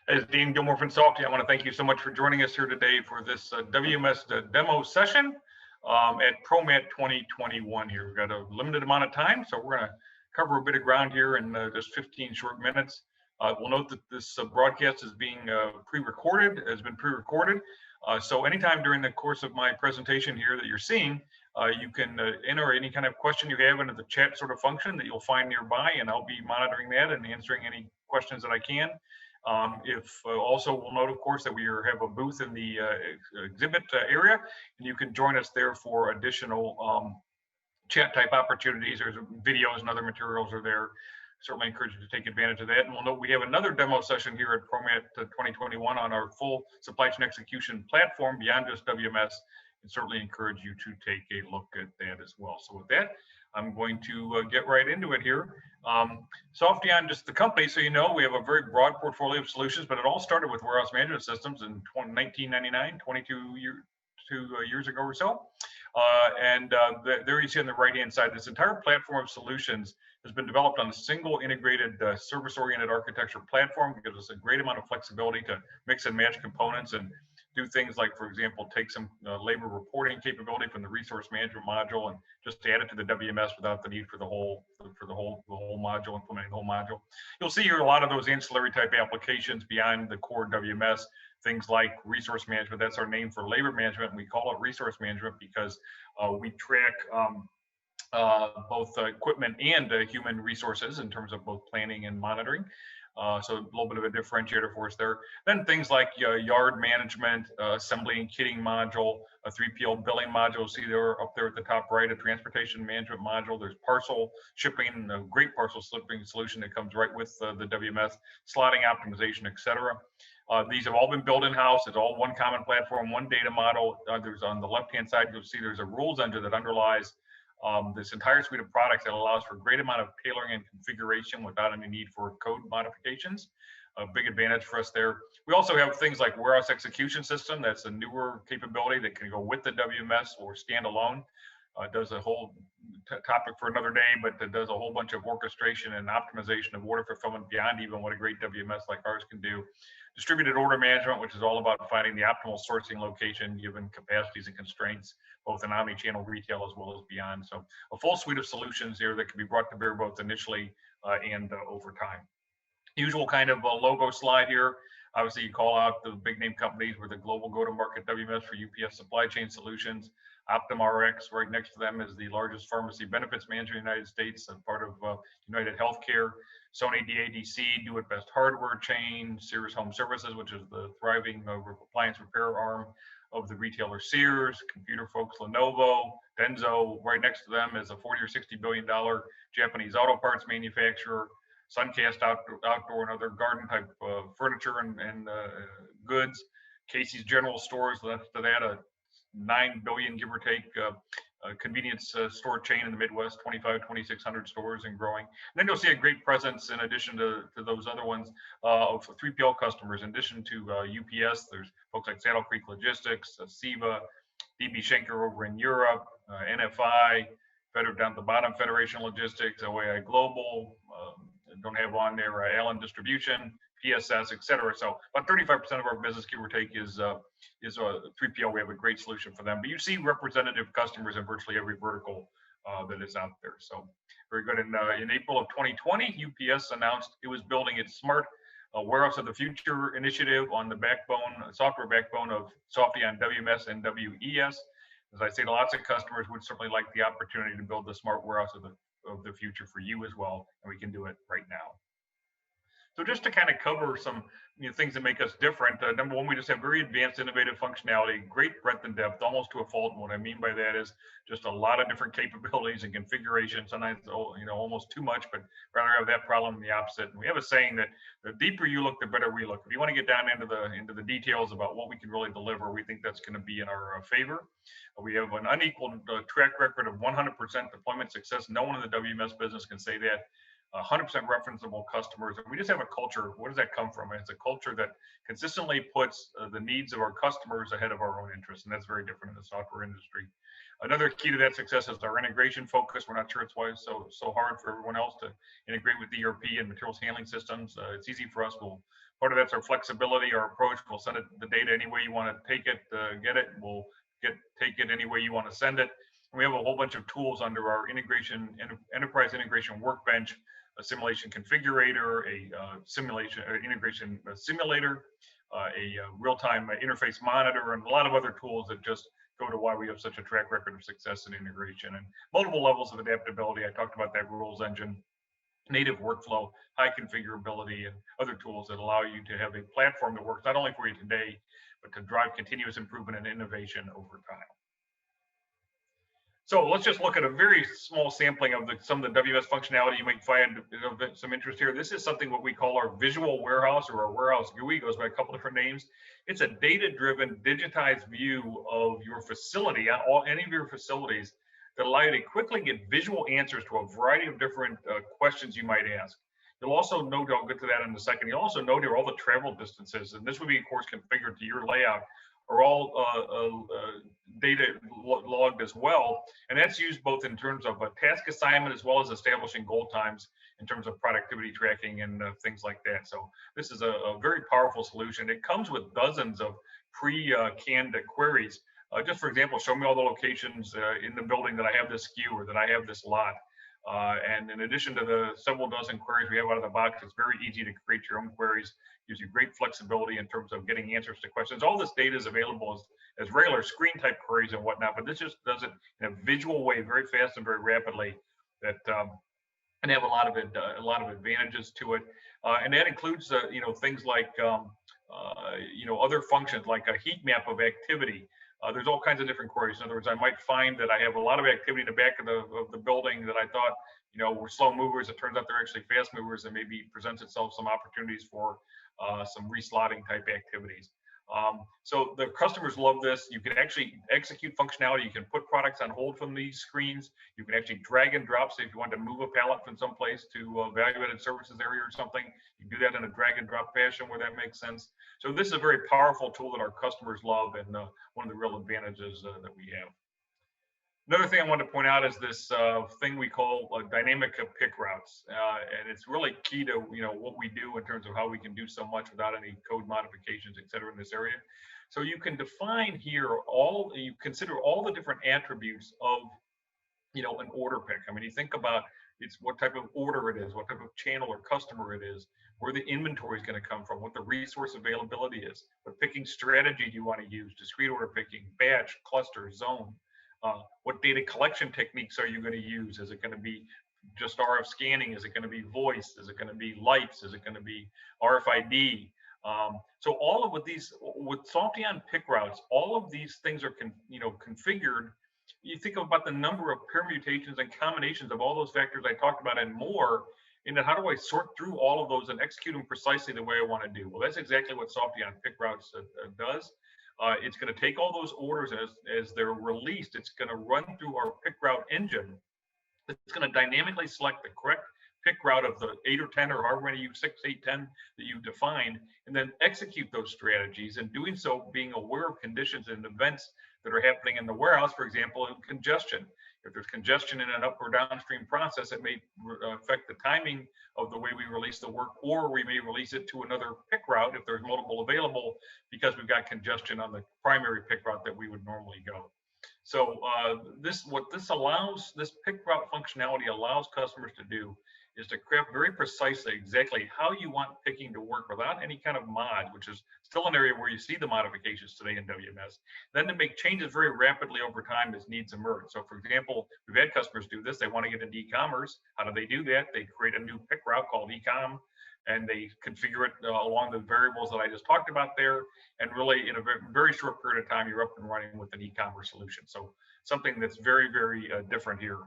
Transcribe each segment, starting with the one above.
As Dean Gilmore from Softeon, I want to thank you so much for joining us here today for this WMS demo session at ProMat 2021 here. We've got a limited amount of time, so we're going to cover a bit of ground here in just 15 short minutes. We'll note that this broadcast is being has been pre-recorded. So anytime during the course of my presentation here that you're seeing, you can enter any kind of question you have into the chat sort of function that you'll find nearby, and I'll be monitoring that and answering any questions that I can. Also we'll note, of course, that we have a booth in the exhibit area, and you can join us there for additional chat type opportunities. There's videos and other materials are there. Certainly encourage you to take advantage of that. And we'll note we have another demo session here at ProMat 2021 on our full supply chain execution platform beyond just WMS, and certainly encourage you to take a look at that as well. So with that, I'm going to get right into it here. Softeon, just the company, so you know, we have a very broad portfolio of solutions, but it all started with warehouse management systems in 1999, 22 years ago or so. There you see on the right-hand side, this entire platform of solutions has been developed on a single integrated service-oriented architecture platform. It gives us a great amount of flexibility to mix and match components and do things like, for example, take some labor reporting capability from the resource management module and just add it to the WMS without the need for the whole module, implementing the whole module. You'll see here a lot of those ancillary type applications beyond the core WMS. Things like resource management, that's our name for labor management. We call it resource management because we track both equipment and human resources in terms of both planning and monitoring. So a little bit of a differentiator for us there. Then things like yard management, assembly and kitting module, a 3PL billing module. See there up there at the top right, a transportation management module. There's parcel shipping, a great parcel shipping solution that comes right with the WMS, slotting optimization, etc. These have all been built in-house. It's all one common platform, one data model. There's on the left-hand side, you'll see there's a rules engine that underlies this entire suite of products that allows for a great amount of tailoring and configuration without any need for code modifications. A big advantage for us there. We also have things like warehouse execution system. That's a newer capability that can go with the WMS or stand alone. It does a whole topic for another day, but it does a whole bunch of orchestration and optimization of order fulfillment beyond even what a great WMS like ours can do. Distributed order management, which is all about finding the optimal sourcing location given capacities and constraints, both in omni-channel retail as well as beyond. So a full suite of solutions here that can be brought to bear both initially and over time. Usual kind of logo slide here. Obviously, you call out the big name companies. We're the global go-to-market WMS for UPS supply chain solutions. OptumRx, right next to them, is the largest pharmacy benefits manager in the United States, and part of United Healthcare. Sony DADC, Do It Best hardware chain. Sears Home Services, which is the thriving appliance repair arm of the retailer Sears. Computer folks Lenovo. Denso, right next to them, is a $40 or $60 billion Japanese auto parts manufacturer. Suncast outdoor and other garden type furniture and goods. Casey's General Stores, left to that, a $9 billion, give or take, convenience store chain in the Midwest, 2,600 stores and growing. And then you'll see a great presence in addition to those other ones of 3PL customers. In addition to UPS, there's folks like Saddle Creek Logistics, CEVA, DB Schenker over in Europe, NFI, down at the bottom, Federation Logistics, OAI Global, don't have on there, Allen Distribution, PSS, et cetera. So about 35% of our business, give or take, is 3PL. We have a great solution for them. But you see representative customers in virtually every vertical that is out there. So very good. In April of 2020, UPS announced it was building its smart warehouse of the future initiative on the software backbone of Softeon WMS and WES. As I say to lots of customers, would certainly like the opportunity to build the smart warehouse of the future for you as well, and we can do it right now. So just to kind of cover some things that make us different, number one, we just have very advanced, innovative functionality, great breadth and depth, almost to a fault. And what I mean by that is just a lot of different capabilities and configurations. Sometimes, almost too much, but rather have that problem than the opposite. And we have a saying that the deeper you look, the better we look. If you want to get down into the details about what we can really deliver, we think that's going to be in our favor. We have an unequaled track record of 100% deployment success. No one in the WMS business can say that. 100% referenceable customers. And we just have a culture. Where does that come from? And it's a culture that consistently puts the needs of our customers ahead of our own interests. And that's very different in the software industry. Another key to that success is our integration focus. We're not sure it's why it's so hard for everyone else to integrate with ERP and materials handling systems. It's easy for us. Part of that's our flexibility, our approach. We'll send it the data any way you want to take it, get it. We'll take it any way you want to send it. And we have a whole bunch of tools under our enterprise integration workbench, a simulation configurator, a simulation integration simulator, a real-time interface monitor, and a lot of other tools that just go to why we have such a track record of success in integration and multiple levels of adaptability. I talked about that rules engine, native workflow, high configurability, and other tools that allow you to have a platform that works not only for you today, but to drive continuous improvement and innovation over time. So let's just look at a very small sampling of some of the WMS functionality you might find some interest here. This is something what we call our visual warehouse, or our warehouse GUI. Goes by a couple different names. It's a data-driven, digitized view of your facility, on any of your facilities, that allow you to quickly get visual answers to a variety of different questions you might ask. You'll also note, I'll get to that in a second, you'll also note here all the travel distances, and this would be, of course, configured to your layout, are all data logged as well. And that's used both in terms of a task assignment as well as establishing goal times in terms of productivity tracking and things like that. So this is a very powerful solution. It comes with dozens of pre-canned queries. Just for example, show me all the locations in the building that I have this SKU or that I have this lot. And in addition to the several dozen queries we have out of the box, it's very easy to create your own queries. Gives you great flexibility in terms of getting answers to questions. All this data is available as regular screen type queries and whatnot, but this just does it in a visual way, very fast and very rapidly. That and have a lot of advantages to it, and that includes things like other functions like a heat map of activity. There's all kinds of different queries. In other words, I might find that I have a lot of activity in the back of the building that I thought were slow movers. It turns out they're actually fast movers, and maybe presents itself some opportunities for some reslotting type activities. So the customers love this. You can actually execute functionality. You can put products on hold from these screens. You can actually drag and drop. So if you want to move a pallet from someplace to a value-added services area or something, you can do that in a drag and drop fashion where that makes sense. So this is a very powerful tool that our customers love, and one of the real advantages that we have. Another thing I want to point out is this thing we call dynamic pick routes, and it's really key to what we do in terms of how we can do so much without any code modifications, et cetera, in this area. So you can define here you consider all the different attributes of an order pick. I mean, you think about it's what type of order it is, what type of channel or customer it is, where the inventory is going to come from, what the resource availability is, what picking strategy do you want to use, discrete order picking, batch, cluster, zone. What data collection techniques are you going to use? Is it going to be just RF scanning? Is it going to be voice? Is it going to be lights? Is it going to be RFID? So all of these, with Softeon pick routes, all of these things are configured. You think about the number of permutations and combinations of all those factors I talked about and more, and then how do I sort through all of those and execute them precisely the way I want to do? Well, that's exactly what Softeon pick routes does. It's going to take all those orders as they're released. It's going to run through our pick route engine. It's going to dynamically select the correct pick route of the 8 or 10 or however many 6, 8, 10 that you've defined, and then execute those strategies. And doing so, being aware of conditions and events that are happening in the warehouse, for example, congestion. If there's congestion in an up or downstream process, it may affect the timing of the way we release the work, or we may release it to another pick route if there's multiple available because we've got congestion on the primary pick route that we would normally go. So this pick route functionality allows customers to do is to craft very precisely exactly how you want picking to work without any kind of mod, which is still an area where you see the modifications today in WMS, then to make changes very rapidly over time as needs emerge. So for example, we've had customers do this. They want to get into e-commerce. How do they do that? They create a new pick route called e-com, and they configure it along the variables that I just talked about there. And really in a very short period of time, you're up and running with an e-commerce solution. So something that's very, very different here.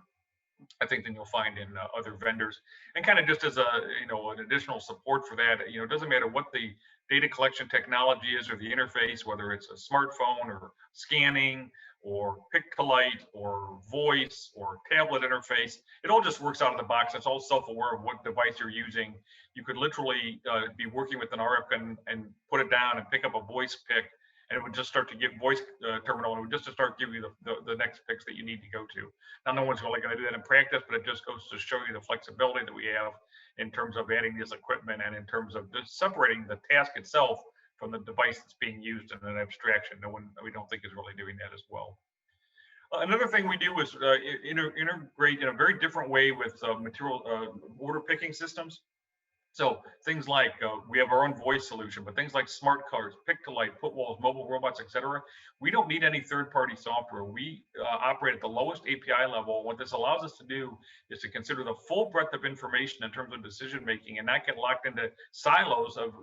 I think, than you'll find in other vendors. And kind of just as a, an additional support for that, it doesn't matter what the data collection technology is or the interface, whether it's a smartphone or scanning or pick to light or voice or tablet interface, it all just works out of the box. It's all self-aware of what device you're using. You could literally be working with an RF and put it down and pick up a voice pick, and it would just start to give voice terminal, and it would just start giving you the next picks that you need to go to. Now, no one's really going to do that in practice, but it just goes to show you the flexibility that we have in terms of adding this equipment and in terms of just separating the task itself from the device that's being used in an abstraction. We don't think is really doing that as well. Another thing we do is integrate in a very different way with material order picking systems. So things like we have our own voice solution, but things like smart cards, pick to light, put walls, mobile robots, etc. We don't need any third-party software. We operate at the lowest API level. What this allows us to do is to consider the full breadth of information in terms of decision making, and not get locked into silos of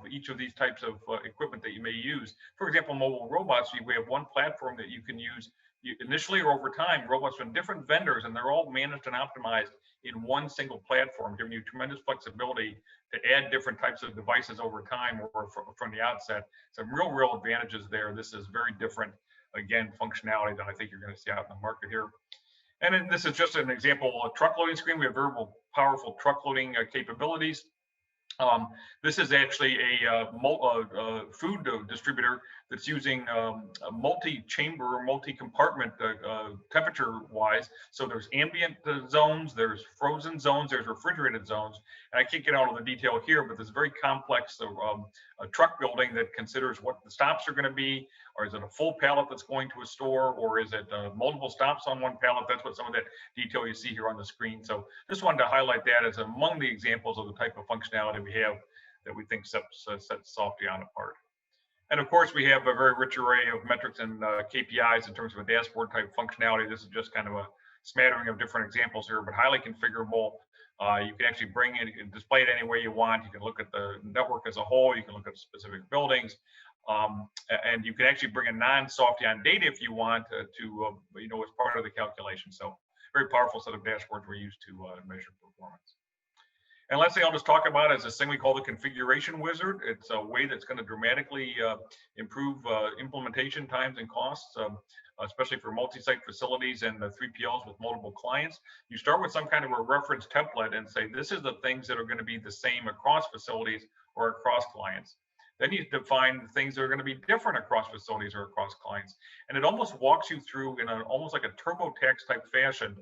each of these types of equipment that you may use. For example, mobile robots, we have one platform that you can use initially or over time, robots from different vendors, and they're all managed and optimized in one single platform, giving you tremendous flexibility to add different types of devices over time or from the outset. Some real advantages there. This is very different, again, functionality than I think you're going to see out in the market here. And then this is just an example of a truck loading screen. We have very powerful truck loading capabilities. This is actually a food distributor that's using a multi-chamber, multi-compartment temperature-wise. So there's ambient zones, there's frozen zones, there's refrigerated zones. And I can't get out of the detail here, but this very complex a truck building that considers what the stops are going to be, or is it a full pallet that's going to a store, or is it multiple stops on one pallet? That's what some of that detail you see here on the screen. So just wanted to highlight that as among the examples of the type of functionality we have that we think sets Softeon apart. And of course, we have a very rich array of metrics and KPIs in terms of a dashboard type functionality. This is just kind of a smattering of different examples here, but highly configurable. You can actually bring it and display it any way you want. You can look at the network as a whole. You can look at specific buildings. And you can actually bring in non-Softeon data if you want as part of the calculation. So very powerful set of dashboards we use to measure performance. And last thing I'll just talk about is this thing we call the configuration wizard. It's a way that's going to dramatically improve implementation times and costs, especially for multi-site facilities and the 3PLs with multiple clients. You start with some kind of a reference template and say, this is the things that are going to be the same across facilities or across clients. Then you define the things that are going to be different across facilities or across clients. And it almost walks you through in almost like a TurboTax type fashion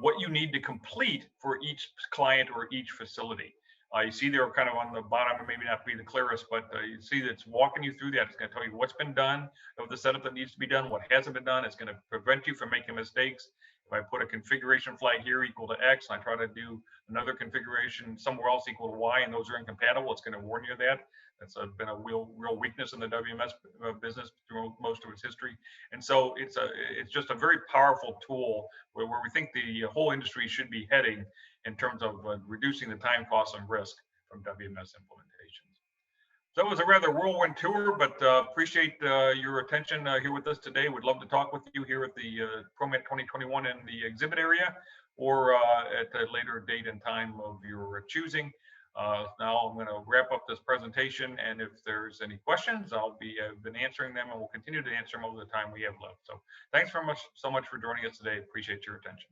what you need to complete for each client or each facility. You see there kind of on the bottom, it maybe not be the clearest, but you see that's walking you through that. It's going to tell you what's been done of the setup that needs to be done, what hasn't been done. It's going to prevent you from making mistakes. If I put a configuration flag here equal to X, and I try to do another configuration somewhere else equal to Y, and those are incompatible, it's going to warn you of that. That's been a real weakness in the WMS business through most of its history. And so it's just a very powerful tool where we think the whole industry should be heading in terms of reducing the time, cost, and risk from WMS implementations. So it was a rather whirlwind tour, but appreciate your attention here with us today. Would love to talk with you here at the ProMat 2021 in the exhibit area, or at a later date and time of your choosing. Now I'm going to wrap up this presentation, and if there's any questions, I've been answering them, and we'll continue to answer them over the time we have left. So thanks so much for joining us today. Appreciate your attention.